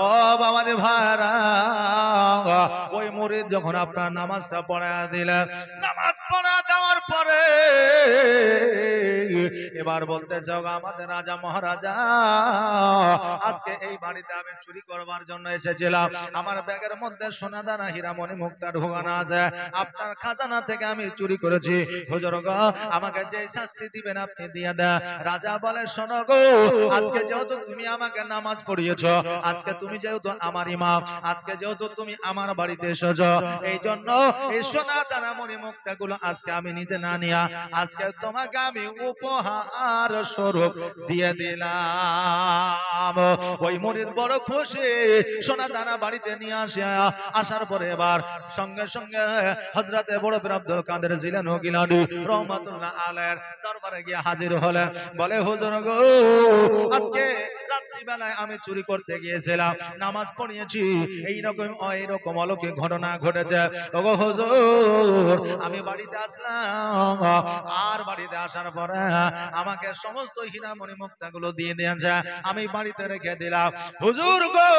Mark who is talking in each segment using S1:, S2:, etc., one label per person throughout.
S1: ও বাবারে ভাইরা, ওই মুরিদ যখন আপনার নামাজটা পড়ায়া দিলেন, নামাজ পড়া দেওয়ার পরে এবার বলতেছে, আমাদের রাজা মহারাজা, আজকে এই বাড়িতে আমি চুরি করবার জন্য এসেছিলাম। আমার ব্যাগের মধ্যে সোনা দানা হীরা মণি মুক্তা ঢোকানো আছে, আপনার খাজানা থেকে আমি চুরি করেছি। হুজুর গো, আমাকে যে শাস্তি দিবেন আপনি দিয়ে দেন। রাজা বলে, শোনো গো, আজকে যেহেতু তুমি আমাকে নামাজ পড়িয়েছো, আজকে তুমি যেহেতু আমার ইমাম, আজকে যেহেতু তুমি আমার বাড়িতে এসেছো, এই জন্য এই সোনা দানা মণি মুক্তা গুলো আজকে আমি নিজে না নিয়া আজকে তোমাকে আমি উপহার স্বরূপ দিয়ে দিলাম। ওই মুরিদ বড় খুশি, সোনা দানা বাড়িতে নিয়ে আসার পরে এবার সঙ্গে সঙ্গে হযরতে বড় পীর আব্দুল কাদের জিলানী গিলানী রহমাতুল্লাহ আলাইহির দরবারে গিয়ে হাজির হলেন। বলে, হুজুর গো, আজকে রাত্রি বেলায় আমি চুরি করতে গিয়েছিলাম, নামাজ পড়িয়েছি, এইরকম অলৌকিক ঘটনা ঘটেছে। ওগো হুজুর, আমি বাড়িতে আসলাম, আর বাড়িতে আসার পরে আমাকে সমস্ত হীরা মণি মুক্তা গুলো দিয়ে দিয়েছে, আমি বাড়িতে রেখে দিলাম। হুজুর গো,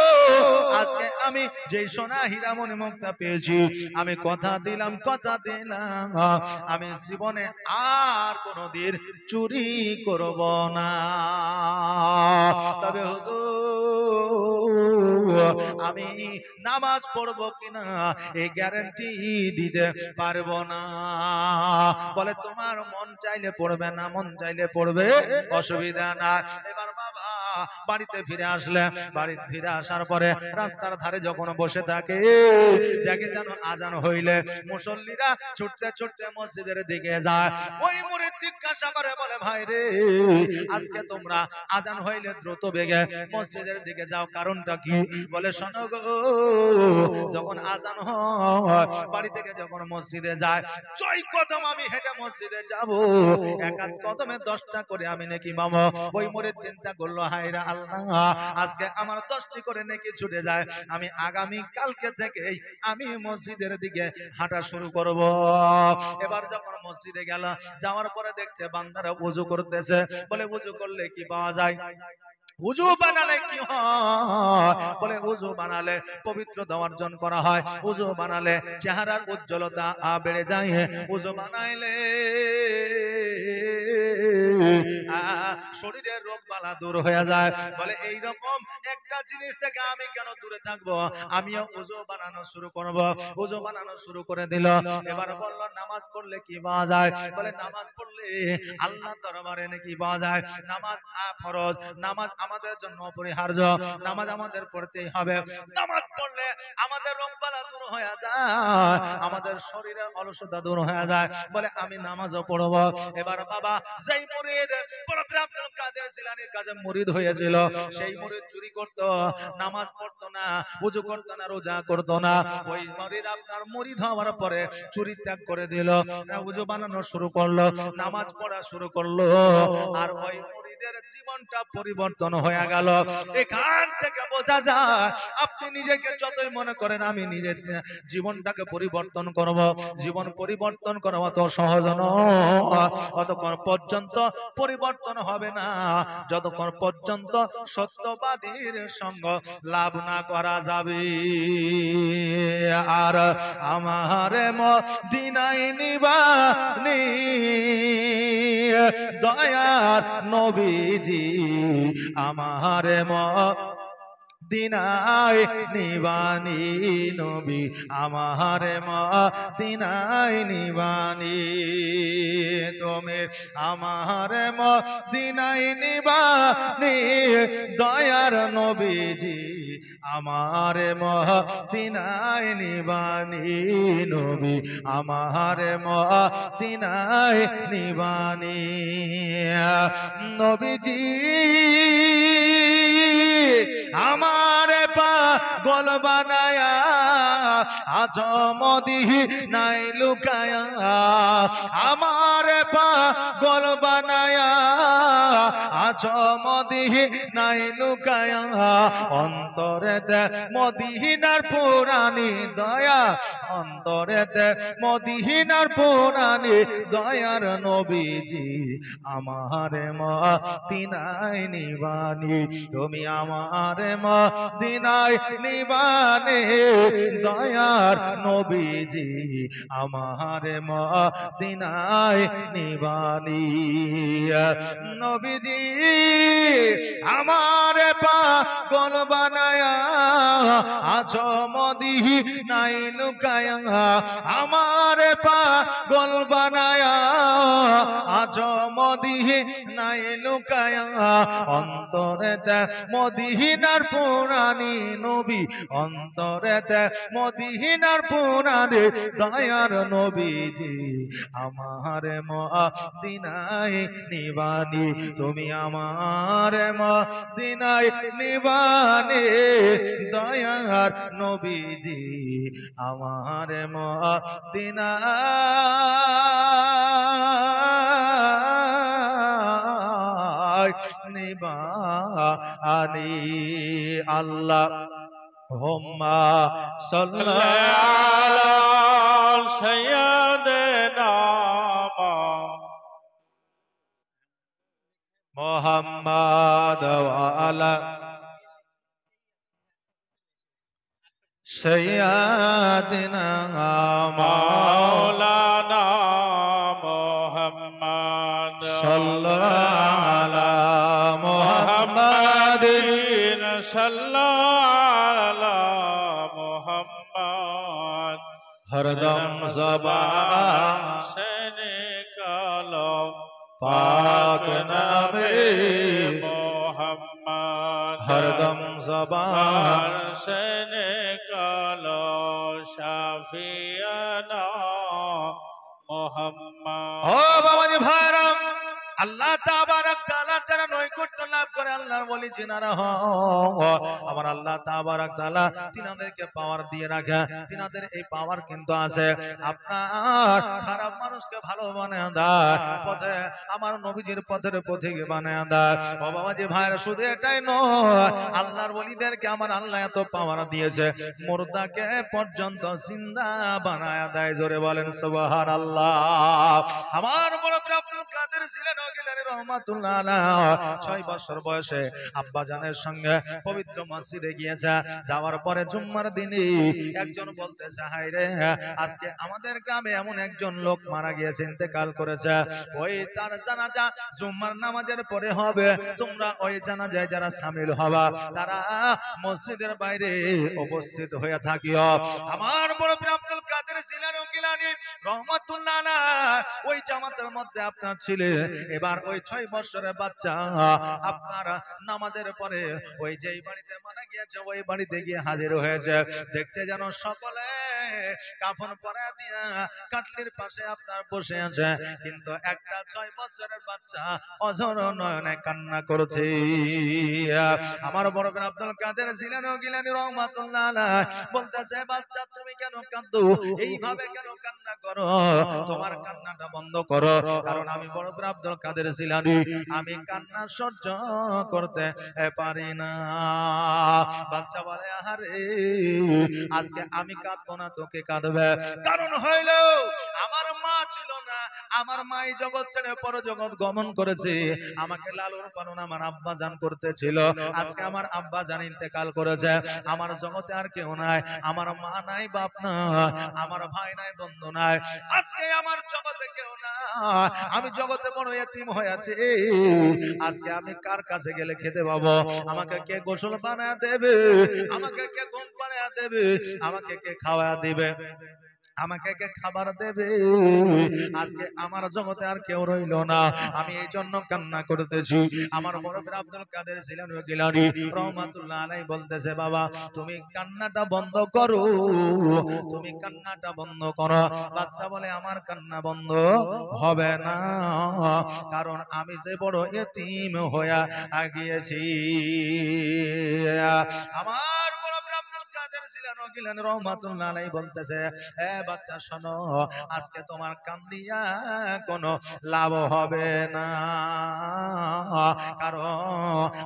S1: আজকে আমি যে সোনা হীরা মণি মুক্তা পেয়েছি, আমি কথা দিলাম আমি জীবনে আর কোনোদিন চুরি করব না। তবে হুজুর, আমি নামাজ পড়বো কিনা এই গ্যারান্টি দিতে পারবো না। বলে, তোমার মন চাইলে পড়বে, না মন চাইলে পড়বে, অসুবিধা না। এবার বাবা বাড়িতে ফিরে আসলে, বাড়িতে ফিরে আসার পরে রাস্তার ধারে যখন বসে থাকে, দেখে যেন আজান হইলে মুসল্লিরা ছুটতে ছুটতে মসজিদের দিকে যায়। ওই মুরিদ জিজ্ঞাসা করে, বলে, ভাই রে, আজকে তোমরা আজান হইলে দ্রুত বেগে মসজিদের দিকে যাও, কারণটা কি? বলে, শোনো গো, যখন আজান হয় বাড়ি থেকে যখন মসজিদে যায়, জয় কদম আমি হেঁটে মসজিদে যাব, এক এক কদমে 10টা করে আমি নেকি পাবো। ওই মুরিদ চিন্তা করলো, হায়রে আল্লাহ, আজকে আমার 10টি করে নেকি ছুটে যায়, আমি আগামী কালকে থেকেই আমি মসজিদের দিকে হাঁটা শুরু করব। এবার যখন মসজিদে গেল, যাওয়ার পরে দেখছে বান্দারা ওযু করতেছে। বলে, ওযু করলে কি পাওয়া যায়? ওযু বানালে কি হয়? বলে, ওযু বানালে পবিত্রতা অর্জন করা হয়, ওযু বানালে চেহারার উজ্জ্বলতা বেড়ে যায়, ওযু বানাইলে শরীরের রোগ বালা দূর হয়ে যায়। বলে, এই রকম একটা জিনিস থেকে আমি কেন দূরে থাকবো, আমিও ওযু বানানো শুরু করব। ওযু বানানো শুরু করে দিল। এবার বলল, নামাজ পড়লে কি পাওয়া যায়? বলে, নামাজ পড়লে আল্লাহর দরবারে নাকি পাওয়া যায়। নামাজ ফরজ, নামাজ আমাদের জন্য অপরিহার্য, নামাজ আমাদের পড়তেই হবে। নামাজ পড়লে আমাদের রোগ বালা দূর হয়ে যায়, আমাদের শরীরের অলসতা দূর হয়ে যায়। বলে, আমি নামাজও পড়ব। এবার বাবা যেই মুরিদ বড় পীর আব্দুল কাদের জিলানীর কাছে মুরিদ হয়েছিল, সেই মুরিদ চুরি করত, নামাজ পড়তো না, ওযু করতো না, রোজা করতো না। ওই মুরিদ আপনার মুরিদ হওয়ার পরে চুরি ত্যাগ করে দিল, ওযু বানানো শুরু করলো, নামাজ পড়া শুরু করলো, আর ওই মুরিদের জীবনটা পরিবর্তন হয়ে গেল। এখান থেকে বোঝা যায়, আপনি নিজেকে যতই মনে করেন আমি নিজের জীবনটাকে পরিবর্তন করব, জীবন পরিবর্তন করা অত সহজ নয়। অতক্ষণ পর্যন্ত পরিবর্তন হবে না যতক্ষণ পর্যন্ত সত্যবাদীর সঙ্গ লাভ না করা যাবে। আর আমার মদিনায় নিবানি দয়ার নবীজি, আমার মদিনায় নিবানি নবী, আমার মদিনায় নিবানি। তুমি আমার মদিনায় নিবানি দয়ার নবীজি, আমার মদিনায় নিবানি নবী, আমার মদিনায় নিবানি। নবীজি আমার গোল বানায়া আজ মদিনায় লুকায়া আমার পাগল বানায়া আজ মদিনায় লুকায়া অন্তরেতে মদিনার পুরানি দয়া অন্তরেতে মদিনার পুরানি দয়ার নবীজি আমার মদিনায় নিবানি তুমি আমার মদিনায় নিবানে দয়ার নবীজি আমার মদিনায় নিবানি নবীজি আমার পাগল বানায়া আজ মদিনায় লুকায়া আমার পাগল বানায়া আজ মদিনায় লুকায়া অন্তরেতে মদিনার পুরানি নবী অন্তরেতে মদিনার পুরানি দয়ার নবীজি আমার মদিনায় নিবানি তুমি আমার মদিনায় নিবানি দয়ার নবীজি আমার মদিনায় নিবানি আল্লাহ হুম্মা সাল্লাল্লাহু আলা সাইয়্যিদিনা মুহাম্মাদ ওয়া আলা সাইয়্যিদিনা মাওলানা মুহাম্মদ সাল্লাল্লাহু আলা মুহাম্মাদিন সাল্লাল্লাহু আলা মুহাম্মদ হরদম ज़बान से निकालो पाक नामे मोहम्मद हरदम ज़बान से निकालो शाफियाना मोहम्मद ओ बाबा जी भाईराम আল্লাহ তাবারক তাআলা যারা নৈকট্য লাভ করে আল্লাহর ওলি জিনারা আমার আল্লাহ তাবারক তাআলা তিনাদেরকে পাওয়ার দিয়ে রাখে তিনাদের এই পাওয়ার কিন্তু আছে আপনার খারাপ মানুষকে ভালো বানায় দেয় পথে আমার নবীজির পথের পথিক বানায় দেয় ও বাবাজি ভাইরা শুধু এটাই নয় আল্লাহর ওলিদেরকে আমার আল্লাহ এত পাওয়ার দিয়েছে মুর্দাকে পর্যন্ত জিন্দা বানায় দেয় জোরে বলেন সুবহানাল্লাহ আমার বড় আব্দুল কাদের জিলানী রহমাতুল্লাহ আলাইহি 6 বছর বয়সে আব্বা জানের সঙ্গে পবিত্র মসজিদে গিয়েছে যাওয়ার পরে জুম্মার দিনে একজন বলতেছে হায় রে আজকে আমাদের গ্রামে এমন একজন লোক মারা গিয়েছে ইন্তেকাল করেছে ওই তার জানাজা জুম্মার নামাজের পরে হবে তোমরা ওই জানাজায় যারা শামিল হবা তারা মসজিদের বাইরে উপস্থিত হয়ে থাকিও আমার বড় পীর আব্দুল কাদের জিলানী রহমাতুল্লাহ আলাইহি ওই জামাতের মধ্যে আপনার ছিলে এবার ওই 6 বছরের বাচ্চা আপনার নামাজের পরে ওই যেই বাড়িতে মারা গিয়েছে ওই বাড়িতে গিয়ে হাজির হয়েছে দেখতে যেন সকলে কাফন পরা দিয়া কাটলির পাশে আপনার বসে আছে কিন্তু একটা 6 বছরের বাচ্চা অঝর নয়নে কান্না করছে আমার বড় পীর আব্দুল কাদের জিলানী রহমাতুল্লাহ আলাইহি বলতেছে বাচ্চা তুমি কেন কাঁদো এইভাবে কেন কান্না করো তোমার কান্নাটা বন্ধ করো কারণ আমি বড় পীর আব্দুল কাদের জিলানী আমি কান্না সহ্য করতে পারি না বাচ্চা বলে আরে আজকে আমি কাঁদবো না তোকে কাঁদবে কারণ হইল আমার মা ছিল না আমার মাই জগৎ ছেড়ে পরজগৎ গমন করেছে আমাকে লালন পালন আমার আব্বা জান করতেছিল আজকে আমার আব্বা জান ইন্তেকাল করেছে আমার জগতে আর কেউ নাই আমার মা নাই বাপ নাই আমার ভাই নাই বন্ধু নাই আজকে আমার জগতে কেউ নাই আমি জগতে বড় এতিম হয়ে আছি আজকে আমি কার কাছে গেলে খেতে পাবো আমাকে কে গোসল বানায় দেবে আমাকে কে ঘুম পাড়ায় দেবে আমাকে কে খাওয়া দেবে আমাকে কে খাবার দেবে আজকে আমার জগতে আর কেউ রইল না আমি এই জন্য কান্না করতেছি আমার বড় পীর আব্দুল কাদের জিলানী রহমাতুল্লাহ আলাইহি বলতেছে বাবা তুমি কান্নাটা বন্ধ করো তুমি কান্নাটা বন্ধ করো বাচ্চা বলে আমার কান্না বন্ধ হবে না কারণ আমি যে বড় এতিম হয়ে গিয়েছি আমার বড় পীর ছিলেন গিলেন রহমাতুল্লাহ আলাইহি বলতেছে, এ বাচ্চা শোনো, আজকে তোমার কান্দিয়া কোনো লাভ হবে না, কারণ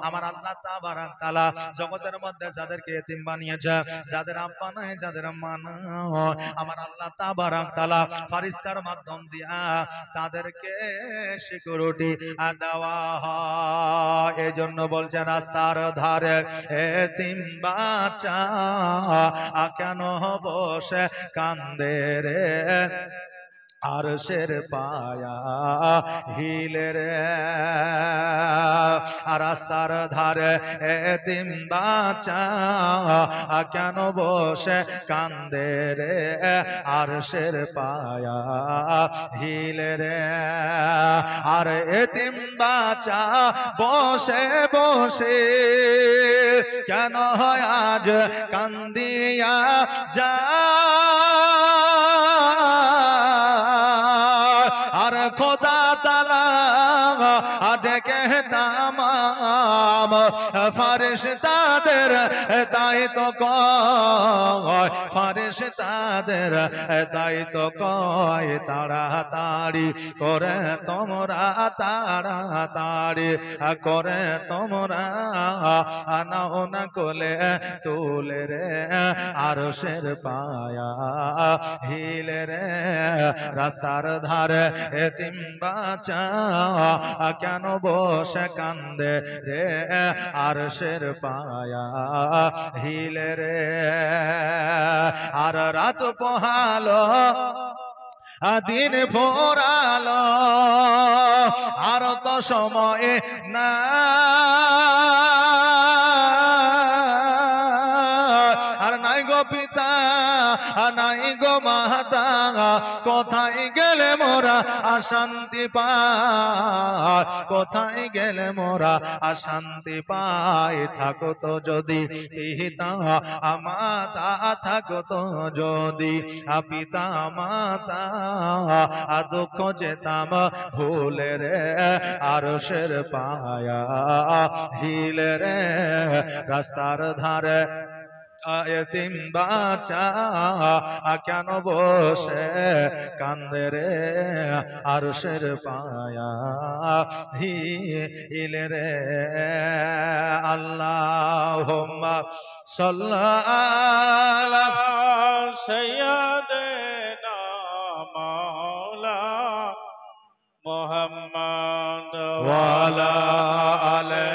S1: আমার আল্লাহ তাবারাক তাআলা জগতের মধ্যে যাদেরকে এতিম বানিয়েছে, যাদের আব্বা নাই, যাদের মা নাই, আমার আল্লাহ তাবারাক তাআলা ফেরেশতার মাধ্যম দিয়া তাদেরকে সিকিউরিটি দেওয়া হয়। এজন্য বলছেন রাস্তার ধারে এতিম বাচ্চা কেন বসে কান্দে রে, আরশের পায়া হিলে রে, রাস্তার ধারে এতিম বাচ্চা কেন বসে কান্দে রে, আরশের পায়া হিলে রে, আর এতিম বাচ্চা বসে বসে কেন হয় আজ কান্দিয়া যা, আর খোদা তাআলা ডেকে তামাম ফেরেশতাদের তাই তো কয়, ফেরেশতাদের তাই তো কয়, তাড়াতাড়ি করে তোমরা, তাড়াতাড়ি করে তোমরা নাও না কোলে তুলে রে, আরশের পায়া হিলে রে, রাস্তার ধারে এতিম বাচ্চা কেন বসে কান্দে রে, আরশের পায়া হিলে রে, আর রাত পোহালো দিন ফোরালো, আর তো সময় না, আর নাই গো পিতা নাই গো মাতা, কোথায় গেলে মোরা অশান্তি পাই, কোথায় গেলে মোরা অশান্তি পাই, থাকো তো যদি পিতা মাতা, থাকো তো যদি পিতা মাতা, দুঃখ যেতাম ভুলে রে, আরশের পায়া হিলে রে, রাস্তার ধারে এতিম বাচ্চা কেন বসে কান্দে রে, আরশের পায়া হিলে রে। আল্লাহুম্মা সাল্লি আলা
S2: সাইয়্যিদিনা মাওলা মুহাম্মদ
S1: ওয়া আলা আলি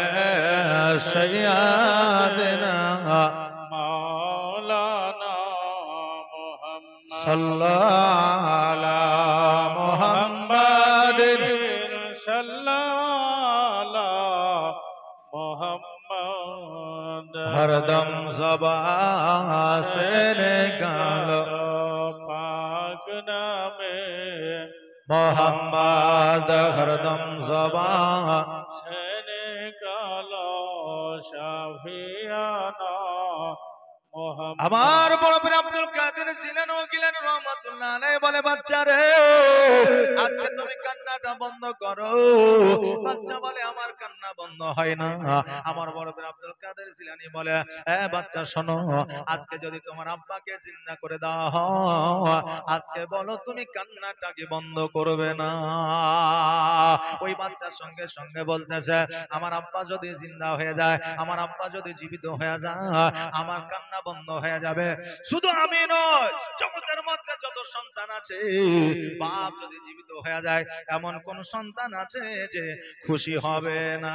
S1: সাইয়্যিদিনা
S2: মাওলানা মুহাম্মদ
S1: সাল্লাল্লাহু আলা মুহাম্মাদিন
S2: সাল্লাল্লাহু মুহাম্মদ
S1: हरदम ज़बान से निकालो
S2: पाक नामे
S1: मोहम्मद, हरदम ज़बान
S2: से निकालो शाफियाना मुहम्मद।
S1: আমার বড় পীর আব্দুল কাদের জিলানী গিলানী রহমাতুল্লাহ আলাইহি বলে, বাচ্চা রে আজকে তুমি কান্নাটা বন্ধ করো। বাচ্চা বলে আমার কান্না বন্ধ হয় না। আমার বড় পীর আব্দুল কাদের জিলানী বলে, এ বাচ্চা শোনো, আজকে যদি তোমার আব্বাকে জিন্দা করে দেওয়া হয়, আজকে বলো তুমি কান্নাটা কি বন্ধ করবে না? ওই বাচ্চার সঙ্গে সঙ্গে বলতেছে, আমার আব্বা যদি জিন্দা হয়ে যায়, আমার আব্বা যদি জীবিত হয়ে যায়, আমার কান্না বন্ধ হয়ে যাবে। শুধু আমি নয়, জগতের মধ্যে যত সন্তান আছে, বাপ যদি জীবিত হয়ে যায়, এমন কোন সন্তান আছে যে খুশি হবে না।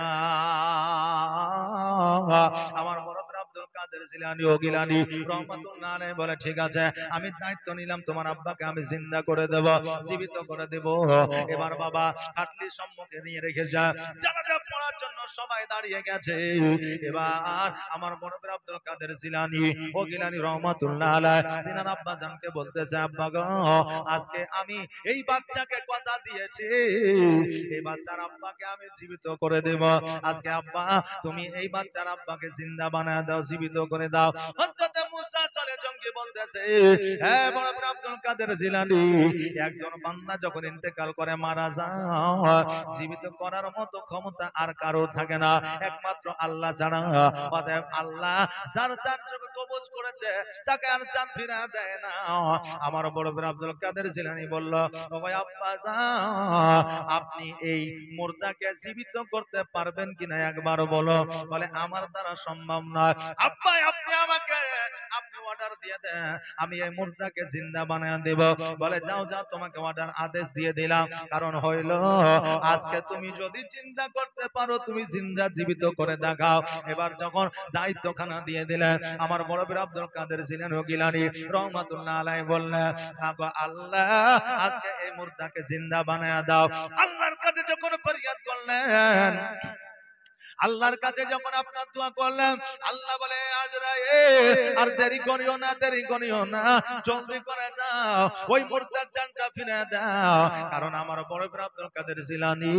S1: আমার বড় পীর আব্দুল কাদের জিলানী ও গিলানী রহমাতুল্লাহ আলাইহি বলে, ঠিক আছে, আমি দায়িত্ব নিলাম, তোমার আব্বাকে আমি জিন্দা করে দেব, জীবিত করে দেব। এবার বাবা খাটলি সম্মুখে নিয়ে রেখে যায়, জানাজা পড়ার জন্য সবাই দাঁড়িয়ে গেছে। এবার আমার বড় পীর আব্দুল কাদের জিলানী ও গিলানী রহমাতুল্লাহ আলাইহি তিনার আব্বা জানকে বলতেছে, আব্বা গো, আজকে আমি এই বাচ্চাকে কথা দিয়েছি, এই বাচ্চার আব্বাকে আমি জীবিত করে দেব। আজকে আব্বা তুমি এই বাচ্চার আব্বাকে জিন্দা বানায় দাও, জীবিত করে দাও। হযরত মুসা চলে জঙ্গি বলতেছে, হ্যাঁ বড় পীর আব্দুল কাদের জিলানী, একজন বান্দা যখন ইন্তেকাল করে মারা যায়, জীবিত করার মতো ক্ষমতা আর কারো থাকে না, একমাত্র আল্লাহ ছাড়া। অতএব আল্লাহ যার জান কবজ করেছে তাকে আর জান ফিরা দেয় না। আমার বড় পীর আব্দুল কাদের জিলানী বলল, ও ভাই আব্বা জান, আপনি এই মুর্দাকে জীবিত করতে পারবেন কিনা একবার বলো। বলে আমার দ্বারা সম্ভব নয়। আব্বা আপনি আমাকে আপনি অর্ডার দিয়ে দেন, আমি এই মুর্দাকে জিন্দা বানায় দেব। বলে যাও যাও, তোমাকে অর্ডার আদেশ দিয়ে দিলাম। কারণ হইল আজকে তুমি যদি চিন্তা করতে পারো তুমি জিন্দা জীবিত করে দেখাও। এবার যখন দায়িত্বখানা দিয়ে দিলেন, আমার বড় পীর আব্দুল কাদের জিলানী গিলানী রহমাতুল্লাহ আলাইহি বললেন, আল্লাহ আজকে এই মুর্দাকে জিন্দা বানায় দাও। আল্লাহর কাছে যখন ফরিয়াদ করলেন, আল্লাহর কাছে যখন আপনার দোয়া করলাম, আল্লাহ বলে আজরাইল আর দেরি করিও না, দেরি করিও না, জলদি করে যাও, ওই মুর্দার জানটা ফিরে দাও। কারণ আমার বড় পীর আব্দুল কাদের জিলানী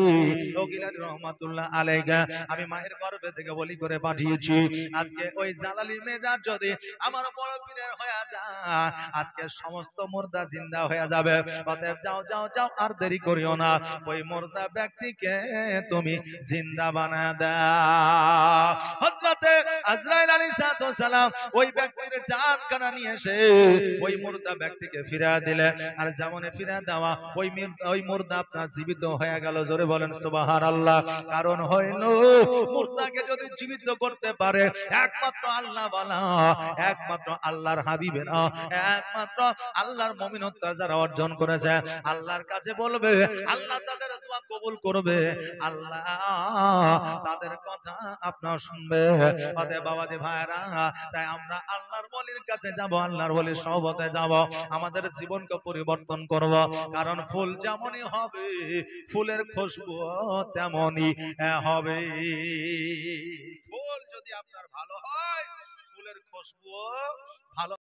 S1: ও গিলানী রহমাতুল্লাহ আলাইহি আমি মায়ের গর্ভে থেকে বলি করে পাঠিয়েছি। আজকে ওই জালালি মেজাজ যদি আমার বড় পীরের হয়ে যায়, আজকে সমস্ত মুর্দা জিন্দা হয়ে যাবে। অতএব যাও যাও যাও, আর দেরি করিও না, ওই মুর্দা ব্যক্তিকে তুমি জিন্দা বানায় দাও। হযরতে আজরাইল আলাইহিস সালাম ওই ব্যক্তির জানখানা নিয়ে এসে ওই মুর্দা ব্যক্তিকে ফিরিয়ে দিলেন। আর যেমন ফিরিয়ে দেওয়া ওই মুর্দা আপনার জীবিত হয়ে গেল। জোরে বলেন সুবহানাল্লাহ। কারণ হইল মুর্দাকে যদি জীবিত করতে পারে একমাত্র আল্লাহ ওয়ালা, একমাত্র আল্লাহর হাবিবেরা, একমাত্র আল্লাহর মুমিনত্ব যারা অর্জন করেছে, আল্লাহর কাছে বলবে, আল্লাহ তাদের দোয়া কবুল করবে, আল্লাহ তাদের কথা আপনার শুনবে। অতএব বাবাজি ভাইরা, তাই আমরা আল্লাহর ওলির কাছে যাব, আল্লাহর ওলির সহবতে যাব, আমাদের জীবনকে পরিবর্তন করব। কারণ ফুল যেমনই হবে, ফুলের খুশবু তেমনই হবে। ফুল যদি আপনার ভালো হয়, ফুলের খুশবু ভালো